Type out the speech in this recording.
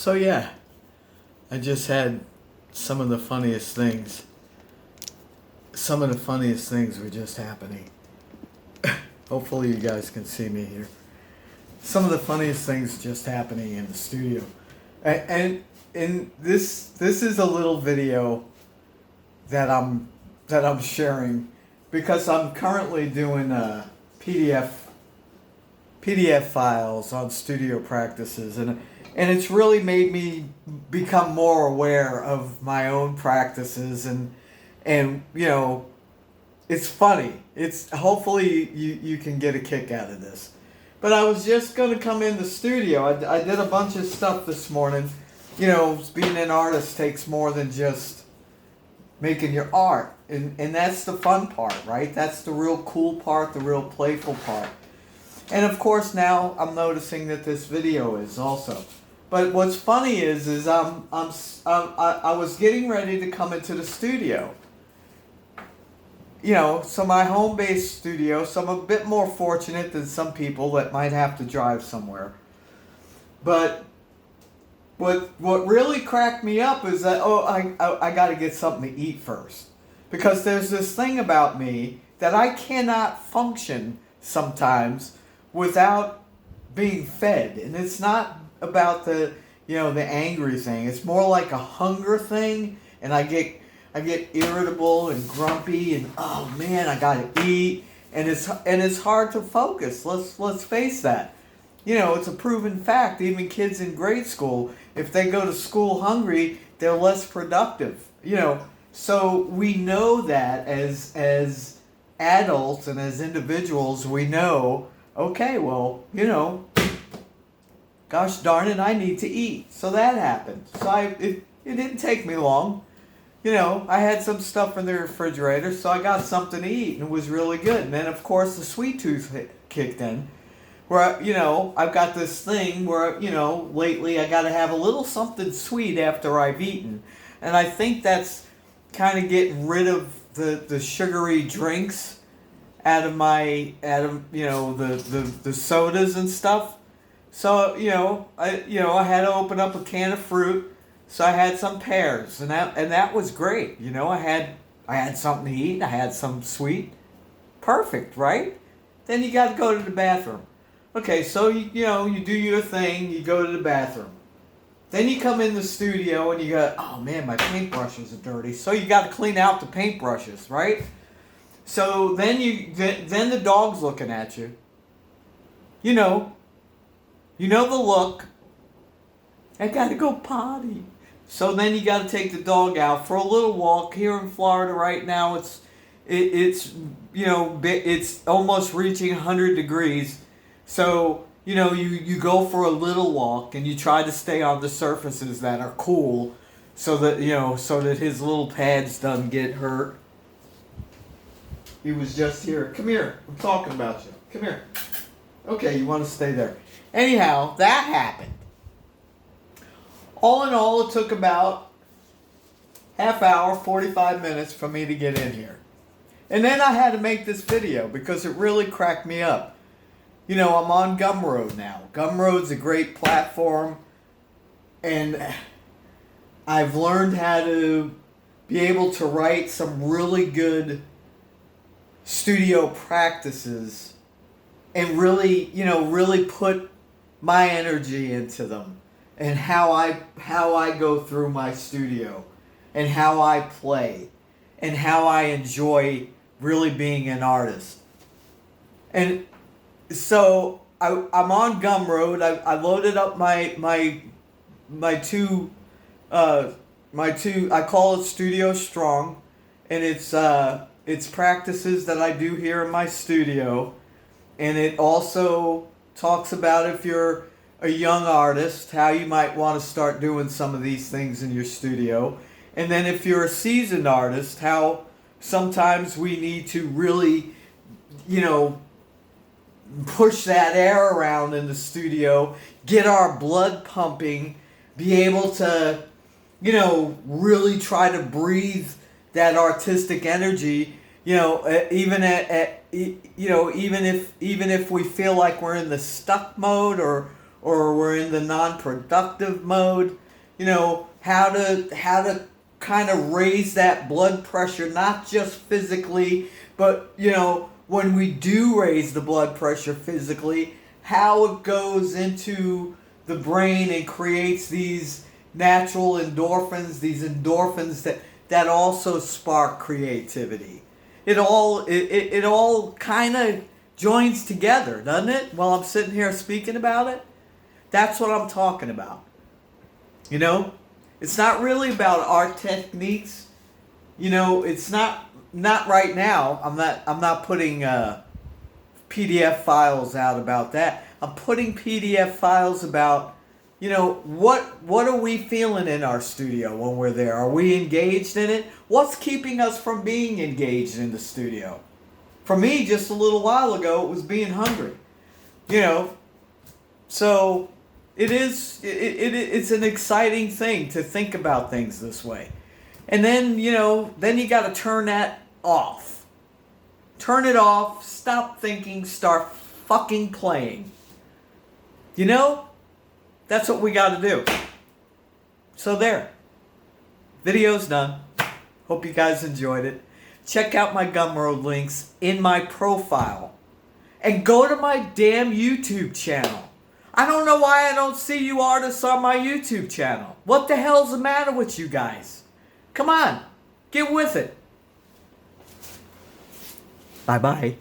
So yeah, I just had some of the funniest things. Some of the funniest things were just happening. Hopefully you guys can see me here. Some of the funniest things just happening in the studio. And this is a little video that I'm sharing because I'm currently doing PDF files on studio practices, and it's really made me become more aware of my own practices, and it's funny. It's hopefully you can get a kick out of this. But I was just gonna come in the studio. I did a bunch of stuff this morning. Being an artist takes more than just making your art, and that's the fun part, right? That's the real cool part, the real playful part. And of course now I'm noticing that this video is also. But what's funny is I was getting ready to come into the studio. So my home-based studio, so I'm a bit more fortunate than some people that might have to drive somewhere. But what really cracked me up is that, I got to get something to eat first. Because there's this thing about me that I cannot function sometimes without being fed. And it's not about the angry thing. It's more like a hunger thing, and I get irritable and grumpy, and oh man, I gotta eat, and it's hard to focus. Let's face that. It's a proven fact. Even kids in grade school, if they go to school hungry, they're less productive. So we know that as adults and as individuals, we know. Okay, well, gosh darn it, I need to eat. So that happened. So it didn't take me long. I had some stuff in the refrigerator, so I got something to eat, and it was really good. And then, of course, the sweet tooth kicked in, where, I've got this thing where, lately I got to have a little something sweet after I've eaten. And I think that's kind of getting rid of the sugary drinks out of the sodas and stuff. So, I had to open up a can of fruit. So I had some pears, and that was great. I had something to eat. I had some sweet. Perfect, right? Then you got to go to the bathroom. Okay, so you do your thing. You go to the bathroom. Then you come in the studio and you go, oh man, my paintbrushes are dirty. So you got to clean out the paintbrushes, right? So then then the dog's looking at you. You know the look. I got to go potty. So then you got to take the dog out for a little walk. Here in Florida right now, it's almost reaching 100 degrees. So, you go for a little walk and you try to stay on the surfaces that are cool so that his little pads doesn't get hurt. He was just here. Come here. I'm talking about you. Come here. Okay, you want to stay there. Anyhow, that happened. All in all, it took about half hour, 45 minutes for me to get in here. And then I had to make this video because it really cracked me up. I'm on Gumroad now. Gumroad's a great platform, and I've learned how to be able to write some really good studio practices and really put my energy into them. And how I go through my studio, and how I play, and how I enjoy really being an artist. And so I'm on Gumroad. I loaded up my two I call it Studio Strong, and it's practices that I do here in my studio, and it also talks about if you're a young artist, how you might want to start doing some of these things in your studio. And then if you're a seasoned artist, how sometimes we need to really, push that air around in the studio, get our blood pumping, be able to, really try to breathe that artistic energy, even even if we feel like we're in the stuck mode, or or we're in the non-productive mode. You know, how to kind of raise that blood pressure, not just physically, but, you know, when we do raise the blood pressure physically, how it goes into the brain and creates these natural endorphins, that also spark creativity. It all kind of joins together, doesn't it? While I'm sitting here speaking about it, that's what I'm talking about. You know, it's not really about our techniques. You know, it's not right now. I'm not putting PDF files out about that. I'm putting PDF files about, you know, what are we feeling in our studio when we're there? Are we engaged in it? What's keeping us from being engaged in the studio? For me, just a little while ago, it was being hungry. You know, so it's an exciting thing to think about things this way. And then, you know, then you got to turn that off. Turn it off, stop thinking, start fucking playing. You know? That's what we got to do. So there. Video's done. Hope you guys enjoyed it. Check out my Gumroad links in my profile. And go to my damn YouTube channel. I don't know why I don't see you artists on my YouTube channel. What the hell's the matter with you guys? Come on. Get with it. Bye-bye.